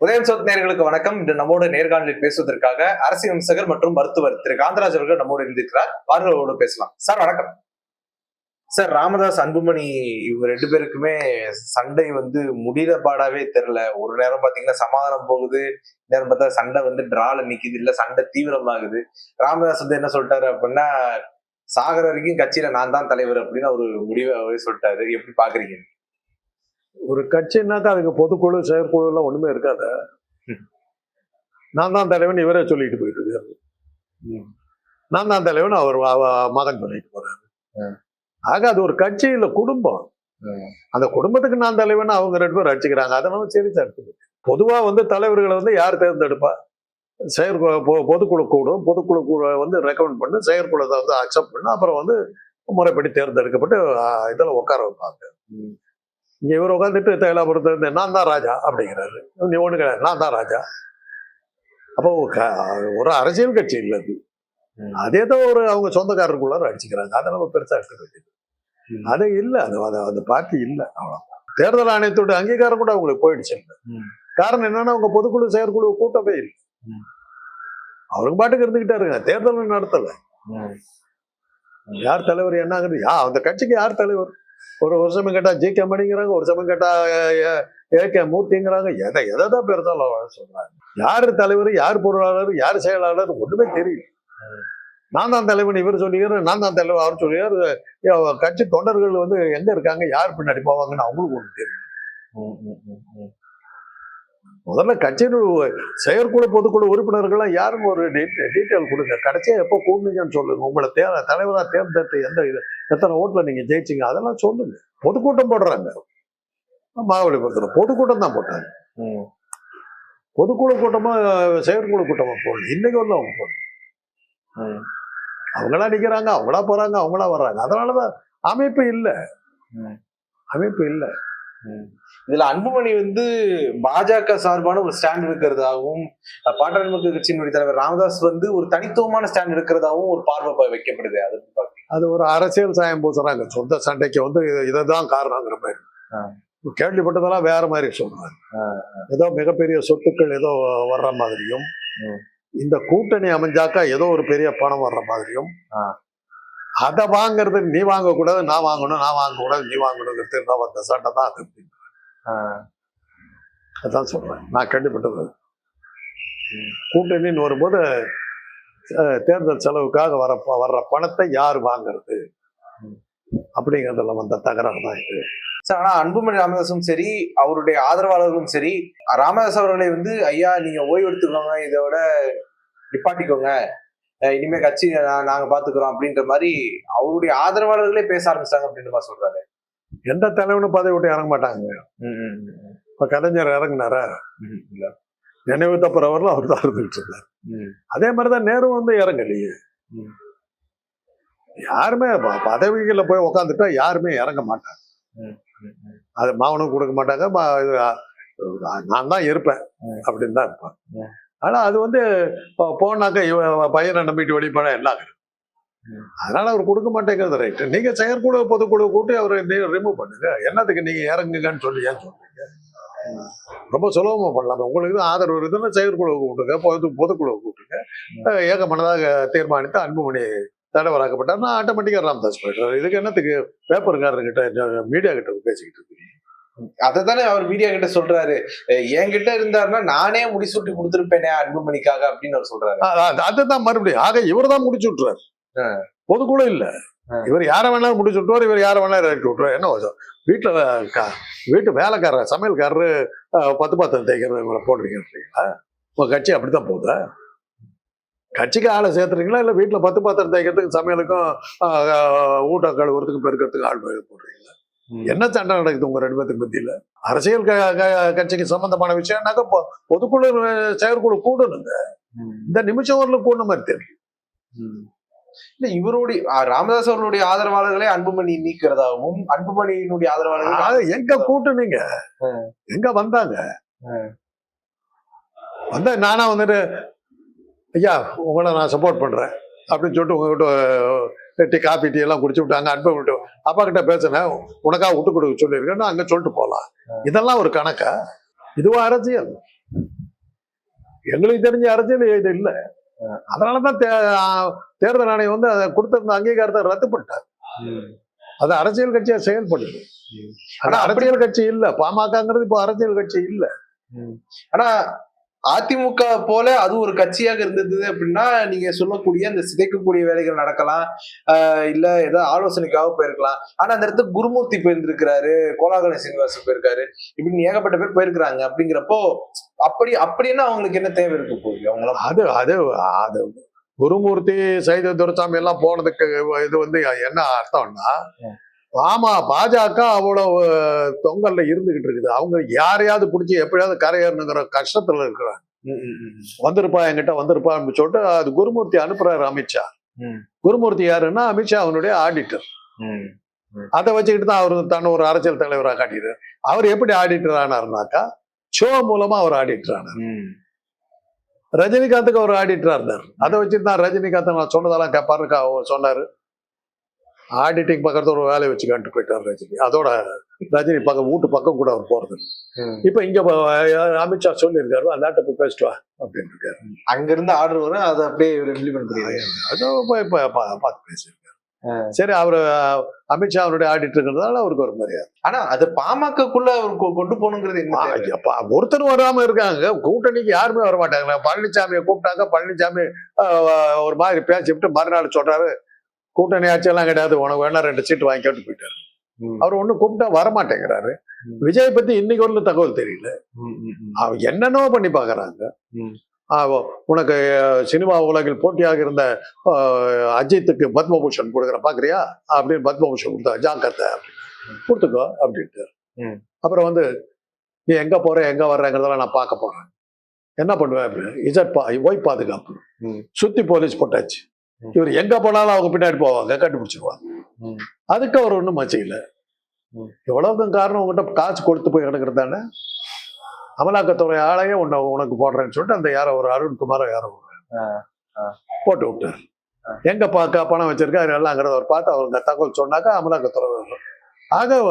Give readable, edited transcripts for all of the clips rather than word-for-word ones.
உதயம் சோத் நேயர்களுக்கு வணக்கம். இன்று நம்மோடு நேர்காணலில் பேசுவதற்காக அரசியல் விமர்சகர் மற்றும் மருத்துவர் திரு காந்தராஜ் அவர்கள் நம்மோடு இருந்திருக்கிறார். வார்களோடு பேசலாம். சார் வணக்கம். சார், ராமதாஸ் அன்புமணி இவங்க ரெண்டு பேருக்குமே சண்டை முடிகிற பாடாவே தெரியல. ஒரு நேரம் பாத்தீங்கன்னா சமாதானம் போகுது, நேரம் பார்த்தா சண்டை டிரால நிக்குது, இல்ல சண்டை தீவிரமாகுது. ராமதாஸ் என்ன சொல்லிட்டாரு அப்படின்னா, சாகர வரைக்கும் கட்சியில நான் தான் தலைவர் அப்படின்னு ஒரு முடிவாவே சொல்லிட்டாரு. எப்படி பாக்குறீங்க? ஒரு கட்சின்னாக்கா அதுக்கு பொதுக்குழு செயற்குழு எல்லாம் ஒண்ணுமே இருக்காது. நான் தான் தலைவன் இவரே சொல்லிட்டு போயிட்டு இருக்காரு. நான் தான் தலைவன் அவர் மகன் சொல்லிட்டு போறாரு. ஆக அது ஒரு கட்சி இல்ல, குடும்பம். அந்த குடும்பத்துக்கு நான் தலைவன் அவங்க ரெண்டு பேரும் அடிச்சுக்கிறாங்க. அதனால சரி எடுத்து பொதுவா தலைவர்களை யார் தேர்ந்தெடுப்பா? பொதுக்குழு கூடும். பொதுக்குழு கூட ரெக்கமெண்ட் பண்ணு, செயற்குழு அக்செப்ட் பண்ணு, அப்புறம் முறைப்படி தேர்ந்தெடுக்கப்பட்டு இதுல உட்கார வைப்பாங்க. இங்க இவர் உட்காந்துட்டு தைலாபுரத்துல நான் தான் ராஜா அப்படிங்கிறாரு. நீ ஒண்ணு கிடையாது, நான் தான் ராஜா. அப்போ ஒரு அரசியல் கட்சி இல்லை அது. அதேதோ அவங்க சொந்தக்காரருக்குள்ளார அடிச்சுக்கிறாங்க. அதை நம்ம பெருசா எடுத்துக்க வேண்டியது அது இல்லை. அந்த பார்ட்டி இல்லை. அவ்வளவு தேர்தல் ஆணையத்தோட அங்கீகாரம் கூட அவங்களுக்கு போயிடுச்சு. காரணம் என்னன்னா அவங்க பொதுக்குழு செயற்குழு கூட்டமே இல்லை. அவருக்கு பாட்டுக்கு இருந்துகிட்டாருங்க. தேர்தல் நடத்தல. யார் தலைவர் என்னங்கிறது அந்த கட்சிக்கு யார் தலைவர்? ஒரு சமயம் கேட்டா ஜி.கே. மணிங்கிறாங்க, ஒரு சமயம் கேட்டா ஏ.கே. மூர்த்திங்கிறாங்க. எதை பெருசாலும் சொல்றாங்க. யாரு தலைவர், யார் பொருளாளர், யார் செயலாளர் ஒண்ணுமே தெரியல. நான் தான் தலைவன் இவர் சொல்லிக்கிறார், நான் தான் தலைவர் அவர் சொல்லிக்கிறார். கட்சி தொண்டர்கள் எங்க இருக்காங்க, யார் பின்னாடி போவாங்கன்னு அவங்களுக்கு ஒண்ணு தெரியும். முதல்ல கட்சியின் செயற்குழு பொதுக்குழு உறுப்பினர்கள்லாம் யாரும் ஒரு டீட்டெயில் கொடுங்க. கடைசியா எப்போ கூடுனீங்கன்னு சொல்லுங்க. உங்களை தலைவரா தேர்ந்தெடுத்து எத்தனை ஓட்டுல நீங்க ஜெயிச்சிங்க அதெல்லாம் சொல்லுங்க. பொதுக்கூட்டம் போடுறாங்க. மகாபலிபுரத்துல பொதுக்கூட்டம் தான் போட்டாங்க. பொதுக்குழு கூட்டமா செயற்குழு கூட்டமா போடல. இன்னைக்கு அவங்க போடணும். அவங்களா நிக்கிறாங்க, அவங்களா போறாங்க, அவங்களா வர்றாங்க. அதனாலதான் அமைப்பு இல்லை. அமைப்பு இல்லை. இதுல அன்புமணி பாஜக சார்பான ஒரு ஸ்டாண்ட் எடுக்கிறதாகவும், பாட்டாளி மக்கள் கட்சியினுடைய தலைவர் ராமதாஸ் ஒரு தனித்துவமான ஸ்டாண்ட் எடுக்கிறதாகவும் ஒரு பார்வை வைக்கப்படுது. அது ஒரு அரசியல் சாயம் பூசுறாங்க. சொந்த சண்டைக்கு இதுதான் காரணங்கிற மாதிரி. கேள்விப்பட்டதெல்லாம் வேற மாதிரி சொல்றாங்க. ஏதோ மிகப்பெரிய சொத்துக்கள் ஏதோ வர்ற மாதிரியும், இந்த கூட்டணி அமைஞ்சாக்கா ஏதோ ஒரு பெரிய பணம் வர்ற மாதிரியும், அதை வாங்குறது நீ வாங்கக்கூடாது, நான் வாங்கணும், நான் வாங்கக்கூடாது, நீ வாங்கணுங்கிறது அந்த சட்டை தான் அது. அதான் சொல்றேன். நான் கேள்விப்பட்டது கூட்டணின்னு வரும்போது தேர்தல் செலவுக்காக வர்ற பணத்தை யார் வாங்குறது அப்படிங்கிறதுல வந்த தகராறு தான் இது. ஆனா அன்புமணி ராமதாஸும் சரி, அவருடைய ஆதரவாளர்களும் சரி, ராமதாஸ் அவர்களை ஐயா நீங்க ஓய்வு எடுத்துக்கோங்க, இதோட நிப்பாட்டிக்கோங்க, இனிமே கட்சி நாங்க பாத்துக்கிறோம் அப்படின்ற மாதிரி அவருடைய ஆதரவாளர்களே பேச ஆரம்பிச்சாங்க அப்படின்னு மாதிரி சொல்றாரு. எந்த தலைவனும் பதவி விட்டு இறங்க மாட்டாங்க. இப்ப கலைஞர் இறங்கினாரா? நினைவு தப்புறவர்களும் அவர் தான் இருந்துகிட்டு இருந்தார். அதே மாதிரிதான் நேரு இறங்கலையே. யாருமே பதவிகள்ல போய் உக்காந்துட்டா யாருமே இறங்க மாட்டாங்க. அது மாவனும் கொடுக்க மாட்டாங்க. நான் தான் இருப்பேன் அப்படின்னு தான் இருப்பேன். ஆனா அது போனாக்க பையனை நம்பிட்டு வெளிப்பட எல்லாம். அதனால அவர் கொடுக்க மாட்டேங்கிறது ரைட்டு. நீங்க செயற்குழு பொதுக்குழு கூட்டி அவரை ரிமூவ் பண்ணுங்க. என்னத்துக்கு நீங்க இறங்குங்கன்னு சொல்லி ஏன் சொல்றீங்க? ரொம்ப சுலபமா பண்ணலாம். உங்களுக்கு ஆதரவு இருக்குதுன்னா செயற்குழு கூட்டுங்க, பொதுக்குழு கூட்டுங்க. ஏகமனதாக தீர்மானித்து அன்புமணி தலைவராக்கப்பட்டார்னா ஆட்டோமேட்டிக்கா ராமதாஸ் போயிட்டாரு. இதுக்கு என்னத்துக்கு பேப்பர்காரர்கிட்ட மீடியா கிட்ட பேசிக்கிட்டு இருக்கீங்க? அதைத்தானே அவர் மீடியா கிட்ட சொல்றாரு. என்கிட்ட இருந்தாருன்னா நானே முடிசூட்டி கொடுத்துருப்பேனே அன்புமணிக்காக அப்படின்னு அவர் சொல்றாரு. அதுதான் மறுபடியும். ஆக இவர் தான் முடிச்சு விட்டுறாரு. பொதுக்குழு இல்ல. இவர் யார வேணாலும் முடிச்சு விட்டுவார், இவர் யார வேணாலும் இறக்கி விட்டுருவார். என்ன வீட்டு வேலைக்காரர் சமையல்காரரு 10 தேய்க்கிறவங்களை போடுறீங்களா? உங்க கட்சி அப்படித்தான் போகுதா? கட்சிக்கு ஆளை சேர்த்துறீங்களா இல்ல வீட்டுல 10 பாத்திரம் தேய்க்கிறதுக்கு சமையலுக்கும் ஊட்ட கழுவுறதுக்கு பெருக்கிறதுக்கு ஆள் போடுறீங்களா? என்ன சண்டை நடக்குது உங்க ரெண்டு பேருக்கு மத்தியில? அரசியல் கட்சிக்கு சம்பந்தமான விஷயம்னாக்க பொதுக்குழு செயற்குழு கூடணுங்க. இந்த நிமிஷம் வரல கூடின மாதிரி தெரியும். இல்ல இவருடைய ராமதாஸ் அவர்களுடைய ஆதரவாளர்களே அன்புமணி நீக்கிறதாகவும், அன்புமணியினுடைய ஆதரவாளர்கள் எங்க கூட்டணிங்க எங்க வந்தாங்க? நானா ஐயா உங்களை நான் சப்போர்ட் பண்றேன் அப்படின்னு சொல்லிட்டு உங்ககிட்ட டீ காபி டீ எல்லாம் குடிச்சு விட்டாங்க. அன்பை விட்டு அப்பா கிட்ட பேசுனேன், உனக்காக விட்டு கொடுக்க சொல்லியிருக்கேன்னு அங்க சொல்லிட்டு போலாம். இதெல்லாம் ஒரு கணக்கா? இதுவா அரசியல்? எங்களுக்கு தெரிஞ்ச அரசியல் இது இல்லை. அதனாலதான் தேர்தல் ஆணையம் வந்து அதை கொடுத்திருந்த அங்கீகாரத்தை ரத்து பண்ணிட்டார். அது அரசியல் கட்சியா செயல்படுது. ஆனா அரசியல் கட்சி இல்ல, பாமகங்கிறது இப்போ அரசியல் கட்சி இல்ல. ஆனா அதிமுக போல அது ஒரு கட்சியாக இருந்தது அப்படின்னா நீங்க சொல்லக்கூடிய அந்த சிதைக்கக்கூடிய வேலைகள் நடக்கலாம், இல்ல ஏதாவது ஆலோசனைக்காக போயிருக்கலாம். ஆனா அந்த இடத்துக்கு குருமூர்த்தி போயிருந்திருக்கிறாரு, கோலாகல சீனிவாசன் போயிருக்காரு, இப்படின்னு ஏகப்பட்ட பேர் போயிருக்கிறாங்க. அப்படிங்கிறப்போ அப்படின்னா அவங்களுக்கு என்ன தேவை இருக்க போகுது அவங்கள? அது அது அது குருமூர்த்தி, சைத துரைசாமி எல்லாம் போனதுக்கு இது வந்து என்ன அர்த்தம்னா, பாஜக அவ்வளவு தொங்கல்ல இருந்துகிட்டு இருக்குது. அவங்க யாரையாவது பிடிச்சி எப்படியாவது கரையேறணுங்கிற கஷ்டத்துல இருக்கிறாங்க. வந்திருப்பா என்கிட்ட வந்திருப்பா அப்படின்னு சொல்லிட்டு அது குருமூர்த்தி அனுப்புறாரு அமித்ஷா. குருமூர்த்தி யாருன்னா அமித்ஷா அவனுடைய ஆடிட்டர். அதை வச்சுக்கிட்டு தான் அவர் தன்னை ஒரு அரசியல் தலைவராக காட்டிடுறாரு. அவர் எப்படி ஆடிட்டர் ஆனாருனாக்கா ஷோ மூலமா அவர் ஆடிட்டர் ஆனார். ரஜினிகாந்துக்கு அவர் ஆடிட்டரா இருந்தார். அதை வச்சுட்டு தான் ரஜினிகாந்த் நான் சொன்னதெல்லாம் கேட்பாருக்கா சொன்னாரு. ஆடிட்டிங் பக்கத்துல ஒரு வேலையை வச்சு கண்டு போயிட்டார் ரஜினி. அதோட ரஜினி பக்கம் வீட்டு பக்கம் கூட அவர் போறது. இப்ப இங்க அமித்ஷா சொல்லியிருக்காரு அந்த நாட்டை போய் பேசிட்டு வா அப்படின்னு இருக்காரு. அங்க இருந்து ஆர்டர் வரும், அதை அப்படியே இம்ப்ளிமெண்ட் பண்ணிடுறாரு. அதுவும் பார்த்து பேசியிருக்காரு. சரி, அவரு அமித்ஷா அவருடைய ஆடிட்டருங்கிறதால அவருக்கு ஒரு மரியாதை. ஆனா அது பாமகக்குள்ள அவர் கொண்டு போகணுங்கிறது என்ன? ஒருத்தர் வராம இருக்காங்க, கூட்டணிக்கு யாருமே வர மாட்டாங்க. பழனிசாமியை கூப்பிட்டாங்க, பழனிசாமி ஒரு மாதிரி பேசிவிட்டு மறுநாள் சொல்றாரு கூட்டணி ஆட்சியெல்லாம் கிடையாது, உனக்கு வேணா 2 சீட்டு வாங்கி கேட்டு போயிட்டாரு. அவர் ஒண்ணு கூப்பிட்டா வரமாட்டேங்கிறாரு. விஜய் பத்தி இன்னைக்கு ஒரு தகவல் தெரியல. அவங்க என்னென்னவோ பண்ணி பாக்குறாங்க. உனக்கு சினிமா உலகில் போட்டியாக இருந்த அஜித்துக்கு பத்மபூஷன் கொடுக்குற பாக்குறியா அப்படின்னு பத்மபூஷன் கொடுத்தா ஜாக்கிரதை அப்படின்னு கொடுத்துக்கோ அப்படின்ட்டு. அப்புறம் வந்து நீ எங்க போற எங்க வர்றங்கிறதெல்லாம் நான் பார்க்க போறேன், என்ன பண்ணுவேன் அப்படின்னு ஒய் பாதுகாப்பு சுத்தி போலீஸ் போட்டாச்சு. இவர் எங்க போனாலும் அவங்க பின்னாடி போவாங்க, கண்டுபிடிச்சிருவாங்க. அதுக்கு அவர் ஒன்றும் மச்சையில். எவ்வளவுக்கும் காரணம் உங்ககிட்ட காசு கொடுத்து போய் கிடக்குறது தானே. அமலாக்கத்துறை ஆளையே உனக்கு போடுறேன்னு சொல்லிட்டு அந்த யாரோ ஒரு அருண்குமாரோ யாரோ போட்டு விட்டார். எங்க பணம் வச்சிருக்காரு எல்லாங்கிறத அவர் பார்த்து அவங்க தகவல் சொன்னாக்கா அமலாக்கத்துறை வரும். ஆக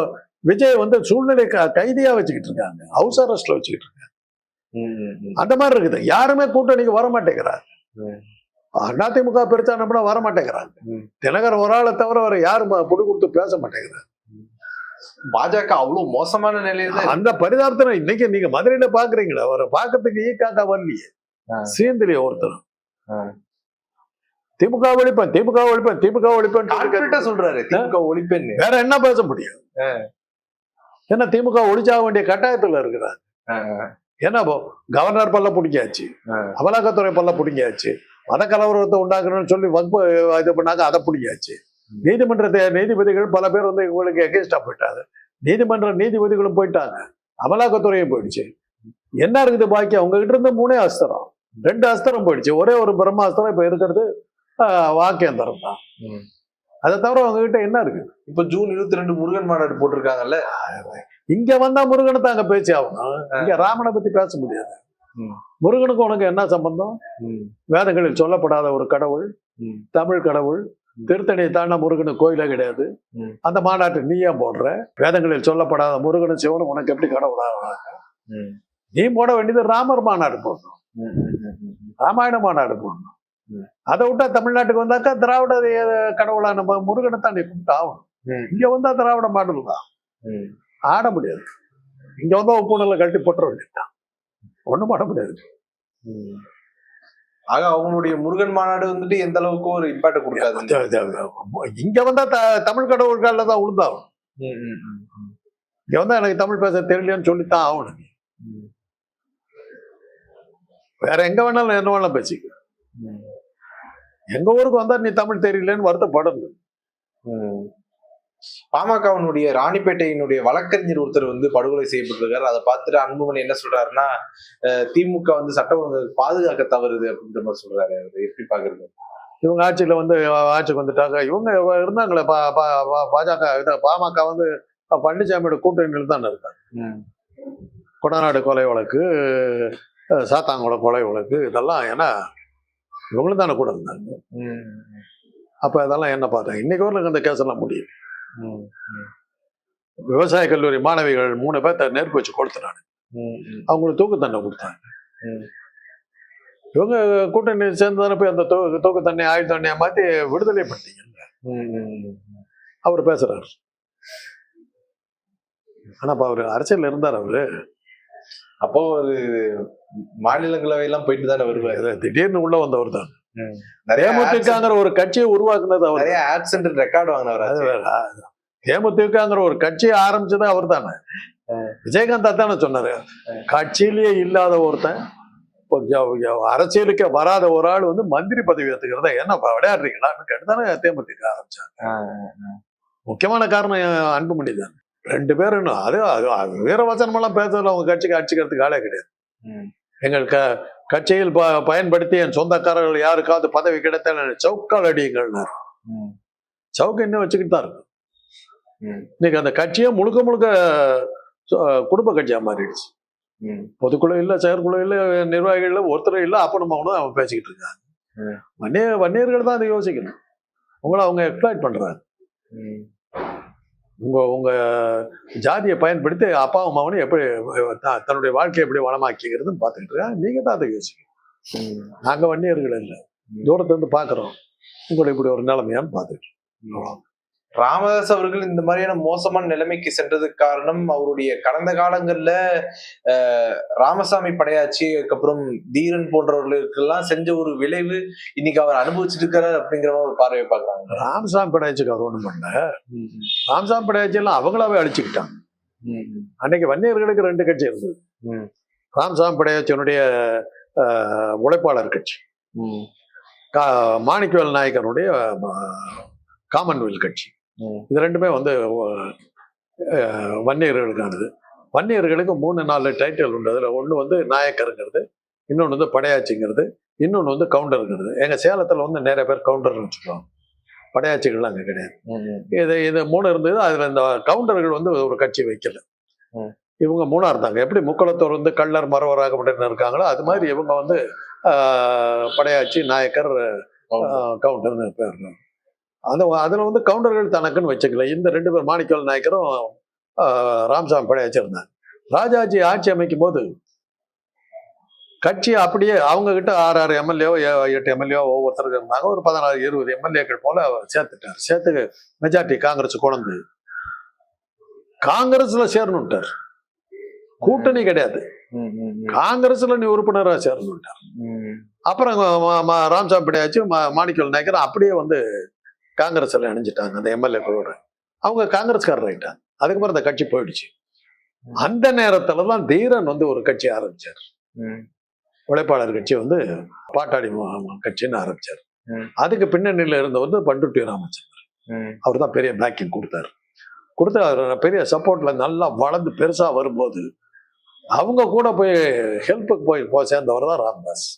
விஜய் வந்து சூழ்நிலை கைதியா வச்சுக்கிட்டு இருக்காங்க, ஹவுஸ் அரெஸ்ட்ல வச்சுக்கிட்டு இருக்காங்க. அந்த மாதிரி இருக்குது. யாருமே கூட்டணிக்கு வர மாட்டேங்கிறாங்க. அதிமுக பெருத்தானப்பட வர மாட்டேங்கிறாங்க. தினகரன் ஒரு ஆளை தவிர வர யாரும் புடி கொடுத்து பேச மாட்டேங்கிறாங்க. பாஜக அவ்வளவு மோசமான நிலையில அந்த பரிதாபத்தை இன்னைக்கு நீங்க மதுரையில பாக்குறீங்களா? அவரை பாக்கிறதுக்கு ஈக்காக்கா வரலையே, சீந்திரியா ஒருத்தர் திமுக ஒழிப்பேன் திமுக ஒழிப்பேன் திமுக ஒழிப்பேன் சொல்றாரு. திமுக ஒழிப்பேன் வேற என்ன பேச முடியும்? ஏன்னா திமுக ஒழிச்சாக வேண்டிய கட்டாயத்துல இருக்கிறாங்க. ஏன்னா கவர்னர் பல்ல பிடிக்காச்சு, அமலாக்கத்துறை பல்ல பிடிக்காச்சு, மத கலவரத்தை உண்டாக்கணும்னு சொல்லி வகுப்பு இது பண்ணாங்க, அதை பிடிக்காச்சு. நீதிபதிகள் பல பேர் வந்து இவங்களுக்கு எகேன்ஸ்டா போயிட்டாங்க. நீதிபதிகளும் போயிட்டாங்க, அமலாக்கத்துறையும் போயிடுச்சு. என்ன இருக்குது பாக்கி? அவங்க கிட்ட இருந்து 3 அஸ்திரம், 2 அஸ்திரம் போயிடுச்சு. ஒரே ஒரு பிரம்மாஸ்திரம் இப்ப இருக்கிறது வாக்கியந்திரம் தான். அதை தவிர அவங்க கிட்ட என்ன இருக்கு? இப்ப ஜூன் 22 முருகன் மாநாடு போட்டிருக்காங்கல்ல, இங்க வந்தா முருகனை தாங்க பேசி ஆகணும். இங்க ராமனை பத்தி பேச முடியாது. முருகனுக்கு உனக்கு என்ன சம்பந்தம்? வேதங்களில் சொல்லப்படாத ஒரு கடவுள், தமிழ் கடவுள். திருத்தணியை தாண்டா முருகனுக்கு கோயிலே கிடையாது. அந்த மாநாட்டு நீ ஏன் போடுற? வேதங்களில் சொல்லப்படாத முருகனும் சிவனும் உனக்கு எப்படி கடவுளாக? நீ போட வேண்டியது ராமர் மாநாடு போடணும், ராமாயண மாநாடு போடணும். அதை விட்டா தமிழ்நாட்டுக்கு வந்தாக்கா திராவிட கடவுளா நம்ம முருகனை தான் நீ கூப்பிட்டு ஆகணும். இங்க வந்தா திராவிட மாடல் தான் ஆட முடியாது. இங்க வந்தா ஒப்புணர்ல கட்டி போட்டுற வேண்டியதுதான், ஒண்ணும் பண்ண முடியாது. ஆக அவங்களுடைய முருகன் மாநாடு வந்துட்டு எந்த அளவுக்கு ஒரு இம்பாக்ட் கொடுக்காது. இங்க வந்தா தமிழ் கடவுள்கால தான் உளுந்தாகும். இங்க வந்தா எனக்கு தமிழ் பேச தெரியலன்னு சொல்லித்தான் ஆகணும். வேற எங்க வேணாலும் என்ன வேணாலும் பேசிக்க. எங்க ஊருக்கு வந்தா நீ தமிழ் தெரியலன்னு வருத்தப்படணும். பாமகவினுடைய ராணிப்பேட்டையினுடைய வழக்கறிஞர் ஒருத்தர் வந்து படுகொலை செய்யப்பட்டிருக்காரு. அதை பார்த்துட்டு அன்புமணி என்ன சொல்றாருன்னா, திமுக வந்து சட்ட ஒழுங்கு பாதுகாக்க தவறுது அப்படின்ற மாதிரி சொல்றாரு. அதை எப்படி பாக்குறது? இவங்க ஆட்சிக்கு வந்துட்டாங்க. இவங்க இருந்தாங்களே பாஜக பாமக வந்து பழனிசாமியோட கூட்டணியில் தானே இருக்காங்க. கொடநாடு கொலை வழக்கு, சாத்தாங்குளம் கொலை வழக்கு, இதெல்லாம் ஏன்னா இவங்களும் தானே கூட இருந்தாங்க. அப்ப இதெல்லாம் என்ன பார்த்தாங்க? இன்னைக்கு வரல இந்த கேஸ் எல்லாம் முடியும். விவசாய கல்லூரி மாணவிகள் 3 பேர்த்த நெருப்பு வச்சு கொடுத்துட்டாங்க. அவங்களுக்கு தூக்கு தண்டனை கொடுத்தாங்க. இவங்க கூட்டணி சேர்ந்து தானே போய் அந்த தூக்கு தண்ணி ஆயுள் தண்ணியை மாத்தி விடுதலை பண்ணிட்டீங்க. அவர் பேசுறாரு. ஆனா இப்ப அவரு அரசியல் இருந்தார். அவரு அப்போ ஒரு மாநிலங்களவை எல்லாம் போயிட்டு தானே வருவாரு. திடீர்னு உள்ள வந்தவர் தான். நிறைய தேமுதிகங்கிற ஒரு கட்சியை உருவாக்குனது அவர். நிறைய ஆப்சென்ட் ரெக்கார்டு வாங்கினவர். தேமுதிகங்கிற ஒரு கட்சியை ஆரம்பிச்சது அவர் தானே. விஜயகாந்த் அதானே சொன்னாரு, கட்சியிலேயே இல்லாத ஒருத்தன் அரசியலுக்கு வராத ஒரு ஆள் வந்து மந்திரி பதவி ஏத்துக்கிறதா என்ன விளையாடுறீங்களான்னு கேட்டுதானே தேமுதிக ஆரம்பிச்சாங்க. முக்கியமான காரணம் அன்புமணி தான். 2 பேரும் அது வீரவசனம் எல்லாம் பேசுறதுல அவங்க கட்சிக்கு அடிச்சுக்கிறதுக்கு ஆளே கிடையாது. எங்கள் கட்சியில் பயன்படுத்தி என் சொந்தக்காரர்கள் யாருக்காவது பதவி கிடைத்தால் சவுக்கால் அடியுங்கள். சவுக்கு இன்னும் வச்சுக்கிட்டு தான் இருக்கு. இன்னைக்கு அந்த கட்சியே முழுக்க முழுக்க குடும்ப கட்சியா மாறிடுச்சு. பொதுக்குழு இல்ல, செயற்குழு இல்ல, நிர்வாகிகள் இல்ல, ஒருத்தர் இல்ல, அப்ப அவன் பேசிக்கிட்டு இருக்காங்க. வன்னியர்கள் தான் அதை யோசிக்கணும். உங்களை அவங்க எக்ஸ்ப்ளாய்ட் பண்றாங்க. உங்க ஜாதியை பயன்படுத்தி அப்பாவும் அம்மாவனும் எப்படி தன்னுடைய வாழ்க்கையை எப்படி வளமாக்கிக்கிறதுன்னு பார்த்துக்கிட்டு இருக்காங்க. நீங்க தான் அதை யோசிக்கணும். நாங்க வன்னியர்கள் இல்லை, தூரத்துல இருந்து பாக்குறோம் உங்களை இப்படி ஒரு நிலைமையான்னு பார்த்துட்டு. ராமதாஸ் அவர்கள் இந்த மாதிரியான மோசமான நிலைமைக்கு சென்றதுக்கு காரணம் அவருடைய கடந்த காலங்கள்ல ராமசாமி படையாச்சி, அதுக்கப்புறம் தீரன் போன்றவர்களுக்கெல்லாம் செஞ்ச ஒரு விளைவு இன்னைக்கு அவர் அனுபவிச்சுட்டு இருக்காரு அப்படிங்கிற ஒரு பார்வையை பாக்குறாங்க. ராமசாமி படையாச்சிக்கு அவர் ஒண்ணும் பண்ணல. ராமசாமி படையாச்சி எல்லாம் அவங்களாவே அழிச்சுக்கிட்டாங்க. அன்னைக்கு வன்னியர்களுக்கு 2 கட்சி இருந்தது. ராமசாமி படையாச்சியனுடைய உழைப்பாளர் கட்சி, மாணிக்கவேல் நாயக்கனுடைய காமன்வெல்த் கட்சி. இது 2மே வந்து வன்னியர்களுக்கானது. வன்னியர்களுக்கு 3-4 டைட்டில் உண்டு. அதுல ஒண்ணு வந்து நாயக்கருங்கிறது, இன்னொன்னு வந்து படையாச்சிங்கிறது, இன்னொன்னு வந்து கவுண்டருங்கிறது. எங்க சேலத்துல வந்து நிறைய பேர் கவுண்டர்னு வச்சுக்கோங்க, படையாச்சிகள்லாம் அங்க கிடையாது. இது 3 இருந்தது. அதுல இந்த கவுண்டர்கள் வந்து ஒரு கட்சி வைக்கல. இவங்க 3ஆ இருந்தாங்க. எப்படி முக்குளத்தோர் வந்து கள்ளர் மறவராக மட்டும் இருக்காங்களோ அது மாதிரி இவங்க வந்து படையாச்சி, நாயக்கர், கவுண்டர்னு பேர். அதுல வந்து கவுண்டர்கள் தனக்குன்னு வச்சுக்கல. இந்த 2 பேர் மாணிக்கவேல் நாயக்கரும் ராமசாமி படையாச்சி இருந்தாங்க. ராஜாஜி ஆட்சி அமைக்கும் போது கட்சி அப்படியே அவங்க கிட்ட 6 எம்எல்ஏ 8 எம்எல்ஏ ஒவ்வொருத்தருக்கு இருந்தாங்க. ஒரு 16-20 எம்எல்ஏக்கள் போல சேர்த்துட்டார். சேர்த்து மெஜாரிட்டி காங்கிரஸ் கொண்டு காங்கிரஸ்ல சேரணுட்டார். கூட்டணி கிடையாது, காங்கிரஸ்ல நீ உறுப்பினரா சேரணுட்டார். அப்புறம் ராமசாமி படையாச்சி, மாணிக்கவேல் நாயக்கர் அப்படியே வந்து காங்கிரஸ்ல இணைஞ்சிட்டாங்க. அந்த எம்எல்ஏக்களோட அவங்க காங்கிரஸ்காரர் ஆயிட்டாங்க. அதுக்கப்புறம் அந்த கட்சி போயிடுச்சு. அந்த நேரத்துலதான் தீரன் வந்து ஒரு கட்சி ஆரம்பிச்சார். உழைப்பாளர் கட்சி வந்து பாட்டாளி கட்சின்னு ஆரம்பிச்சார். அதுக்கு பின்னணியில இருந்த வந்து பண்டுட்டி ராமச்சந்திரன். அவர் தான் பெரிய பேக்கிங் கொடுத்தாரு. கொடுத்து அவர் பெரிய சப்போர்ட்ல நல்லா வளர்ந்து பெருசா வரும்போது அவங்க கூட போய் ஹெல்ப்புக்கு போய் சேர்ந்தவர் தான் ராமதாஸ்.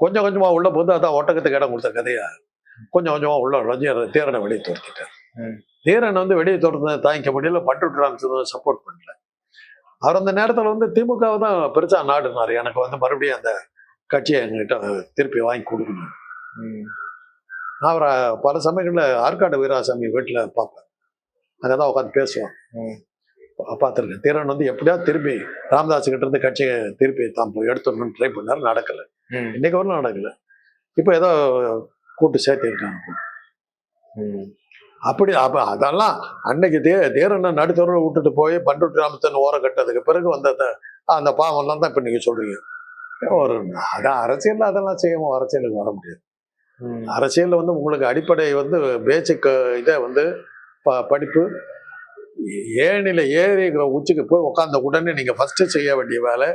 கொஞ்சம் கொஞ்சமா உள்ள போது அதான் ஒட்டகத்துக்கு இடம் கொடுத்த கதையா கொஞ்சம் கொஞ்சமா உள்ள தீரனை வெளியே துரத்திட்டார். தீரன் வந்து வெளியே துரத்து தாங்கிக்க முடியல. பண்டுட்டி ராமச்சந்திரன் சப்போர்ட் பண்ணல. அவர் அந்த நேரத்துல வந்து திமுகவை தான் பெருசா நாடுனாரு. எனக்கு வந்து மறுபடியும் அந்த கட்சியை எங்ககிட்ட திருப்பி வாங்கி கொடுக்கணும். நான் அவரை பல சமயங்கள்ல ஆற்காடு வீராசாமி வீட்டுல பார்ப்பேன். அங்கதான் உட்காந்து பேசுவோம். பார்த்துருக்கேன். தீரன் வந்து எப்படியாவது திருப்பி ராமதாஸ் கிட்ட இருந்து கட்சியை திருப்பி தான் எடுத்துடணும்னு ட்ரை பண்ணாரு. நடக்கல. இன்னைக்கு வரலாம் நடக்கல. இப்ப ஏதோ கூட்டு சேர்த்து இருக்காங்க. அப்படி அதெல்லாம் அன்னைக்கு தேரனை நடுத்தர விட்டுட்டு போய் பண்டுட்டி ராமச்சந்திரன் ஓரம் கட்டதுக்கு பிறகு வந்த அந்த பாவம்லாம் தான் இப்ப நீங்க சொல்றீங்க. ஒரு அதான் அரசியல் அதெல்லாம் செய்யவும் அரசியலுக்கு வர முடியாது. அரசியல்ல வந்து உங்களுக்கு அடிப்படை வந்து பேசிக் இதை வந்து படிப்பு. ஏணியில ஏறி உச்சிக்கு போய் உட்கார்ந்த உடனே நீங்க ஃபர்ஸ்ட் செய்ய வேண்டிய வேலை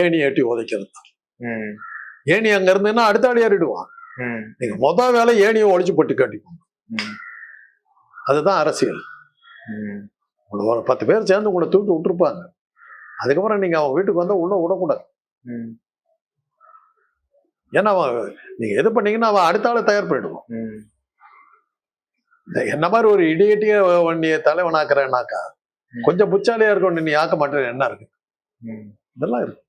ஏணி ஏட்டி உதைக்கிறது தான். ஏணி அங்க இருந்ததுன்னா அடுத்த ஆள் ஏறிடுவான். நீங்க மொதல் வேலை ஏணியை ஒழிச்சு போட்டு கட்டிக்கோங்க. அதுதான் அரசியல். ஒரு 10 பேர் சேர்ந்து உங்களை தூக்கி விட்டுருப்பாங்க. அதுக்கப்புறம் நீங்க அவன் வீட்டுக்கு வந்தா உள்ள விடக்கூடாது. ஏன்னா நீங்க எது பண்ணீங்கன்னா அவன் அடுத்த ஆளை தயார் பண்ணிடுவான். என்ன மாதிரி ஒரு இடியட்டிய நீ தலைவனாக்குறேன்னாக்கா கொஞ்சம் புச்சாலியா இருக்கும். நீ ஆக்க மாட்டேன் என்ன இருக்கு, இதெல்லாம் இருக்கு.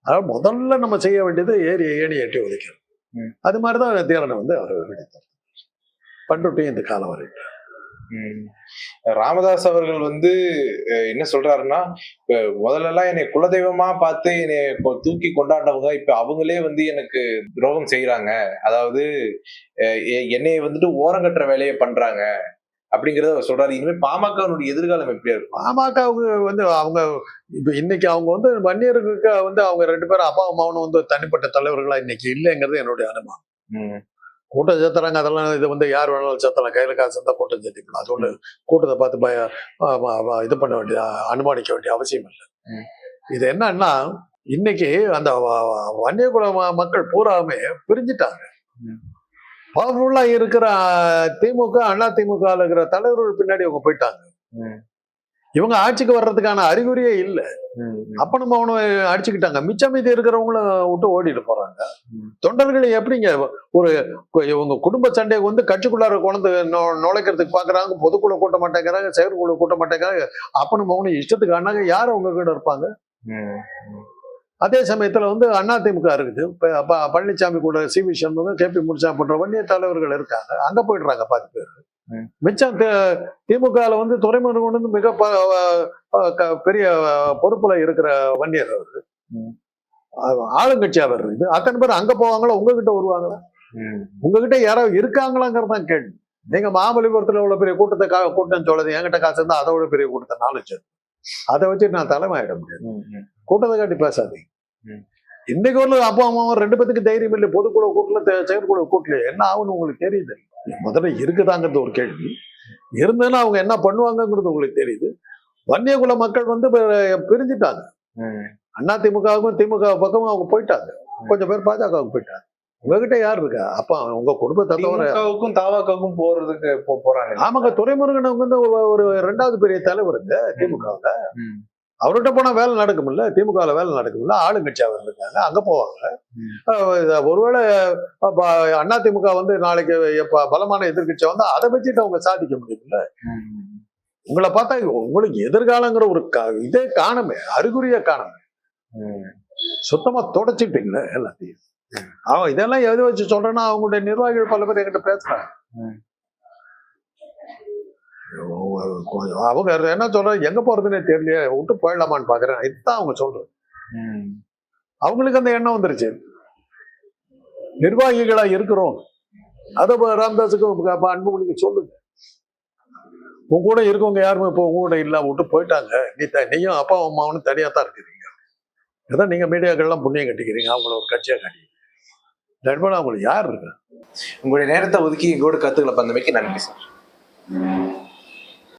அதாவது முதல்ல நம்ம செய்ய வேண்டியது ஏணி ஏட்டி உதைக்கிறது. அது மாதிரிதான் தீரனை வந்து அவர் பண்டுட்டி இந்த காலம் வரைக்கும் ராமதாஸ் அவர்கள் வந்து என்ன சொல்றாருன்னா, முதல்ல எல்லாம் என்னை குலதெய்வமா பார்த்து என்னை தூக்கி கொண்டாடினவங்க இப்ப அவங்களே வந்து எனக்கு துரோகம் செய்யறாங்க. அதாவது என்னைய வந்துட்டு ஓரங்கட்டுற வேலையை பண்றாங்க அப்படிங்கறத அவர் சொல்றாரு. இனிமே பாமகனுடைய எதிர்காலம் எப்படியா இருக்கும்? பாமகவுக்கு வந்து அவங்க இப்ப இன்னைக்கு அவங்க வந்து வன்னியர்களுக்கு வந்து அவங்க 2 பேரும் அப்பா அம்மாவும் வந்து தனிப்பட்ட தலைவர்களா இன்னைக்கு இல்லைங்கிறது என்னுடைய அனுமானம். ம். கூட்டம் சேர்த்துறாங்க, அதெல்லாம் இது வந்து யார் வேணாலும் சேர்த்தலாம், கையில காசு இருந்தா கூட்டம் சேர்த்திக்கலாம். அது ஒண்ணு கூட்டத்தை பார்த்து இது பண்ண வேண்டிய அனுமானிக்க வேண்டிய அவசியம் இல்லை. ம். இது என்னன்னா இன்னைக்கு அந்த வன்னியகுல மக்கள் பூராமே பிரிஞ்சுட்டாங்க. ம். பவர்ஃபுல்லா இருக்கிற திமுக, அண்ணா திமுக இருக்கிற தலைவர்கள் பின்னாடி அவங்க போயிட்டாங்க. ம். இவங்க ஆட்சிக்கு வர்றதுக்கான அறிகுறியே இல்லை. ம். அப்பனும் அவனும் அடிச்சுக்கிட்டாங்க. மிச்சம் மீதி இருக்கிறவங்கள விட்டு ஓடிட்டு போறாங்க. ம். தொண்டர்கள் எப்படிங்க ஒரு இவங்க குடும்ப சண்டையை வந்து கட்சிக்குள்ளார கொண்டு நுழைக்கிறதுக்கு பாக்குறாங்க. பொதுக்குழு கூட்ட மாட்டேங்கிறாங்க, செயற்குழு கூட்ட மாட்டேங்கிறாங்க. அப்பனும் அவனும் இஷ்டத்துக்கு ஆனாங்க. யார் அவங்க கிட்ட இருப்பாங்க? ம். அதே சமயத்துல வந்து அதிமுக இருக்குது. பழனிசாமி கூட சிவி சண்முகம், கேபி முனுசாமி போன்ற வன்னிய தலைவர்கள் இருக்காங்க. அங்க போயிடுறாங்க பாதி பேர். மிச்சம் திமுகல வந்து துரைமுருகன் வந்து மிக பெரிய பொறுப்புல இருக்கிற வன்னியர் அவரு. ஆளுங்கட்சி அவர் இருக்குது. அத்தனை பேர் அங்க போவாங்களா? உங்ககிட்ட வருவாங்களா? உங்ககிட்ட யாராவது இருக்காங்களாங்கிறதான் கேள்வி. நீங்க மாமல்லிபுரத்துல உள்ள பெரிய கூட்டம் சொல்லுது, என்கிட்ட காசு இருந்தா அதை விட பெரிய கூட்டத்தை 4 லட்சம். அதை வச்சு நான் தலைமை ஆயிட முடியாது. கூட்டத்தை காட்டி பேசாதீங்க. இன்னைக்கு ஒரு அப்பா அம்மாவும் 2 பேத்துக்கு தைரியம் இல்லை. பொதுக்குழு கூட்டல, செயற்குழு கூட்டல, என்ன ஆகுன்னு உங்களுக்கு தெரியுது? முதல்ல இருக்குதாங்கிறது ஒரு கேள்வி. இருந்ததுன்னா அவங்க என்ன பண்ணுவாங்கிறது உங்களுக்கு தெரியுது. வன்னியகுல மக்கள் வந்து பிரிஞ்சுட்டாங்க. அதிமுகவுக்கும் திமுக பக்கமும் அவங்க போயிட்டாங்க. கொஞ்சம் பேர் பாஜகவுக்கு போயிட்டாங்க. உங்ககிட்ட யார் இருக்கா? அப்ப உங்க குடும்பத்தை தவிர தாவாக்காவுக்கும் போறதுக்கு போறாங்க. ஆமாங்க, துரைமுருகன் வந்து ஒரு 2வது பெரிய தலைவருங்க திமுகவுல. அவர்கிட்ட போனா வேலை நடக்கும்ல, திமுகல வேலை நடக்கும்ல. ஆளுங்கட்சி அவர் இருக்காங்க, அங்க போவாங்க. ஒருவேளை அதிமுக வந்து நாளைக்கு பலமான எதிர்கட்சி வந்து அதை வச்சுட்டு அவங்க சாதிக்க முடியும்ல. உங்களை பார்த்தா உங்களுக்கு எதிர்காலங்கிற ஒரு இதே காணமே, அறிகுறிய காணமே. சுத்தமா தொடச்சிட்டீங்களே எல்லாத்தையும். அவன் இதெல்லாம் எது வச்சு சொல்றேன்னா, அவங்களுடைய நிர்வாகிகள் பல பேர் என்கிட்ட பேசுறாங்க. அவங்க என்ன சொல்றாங்க, எங்க போறதுன்னே தெரியல, விட்டு போயிடலாமான்னு பாக்குறேன். இதுதான் அவங்க சொல்றது. அவங்களுக்கு அந்த எண்ணம் வந்துருச்சு. நிர்வாகிகளா இருக்கிறோம். அத ராமதாஸுக்கு அன்புமணிக்கு சொல்லுங்க. உங்க கூட இருக்கவங்க யாருமே இப்போ உங்க கூட இல்ல, விட்டு போயிட்டாங்க. நீயும் அப்பா அம்மாவும் தனியா தான் இருக்கிறீங்க. அதான் நீங்க மீடியாக்கள்லாம் புண்ணியம் கட்டிக்கிறீங்க, அவங்கள ஒரு கட்சியா கட்டி. அவங்களுக்கு யார் இருக்கு? உங்களுடைய நேரத்தை ஒதுக்கி எங்களோட கருத்துக்களை பந்தமைக்கு நன்றி சார்.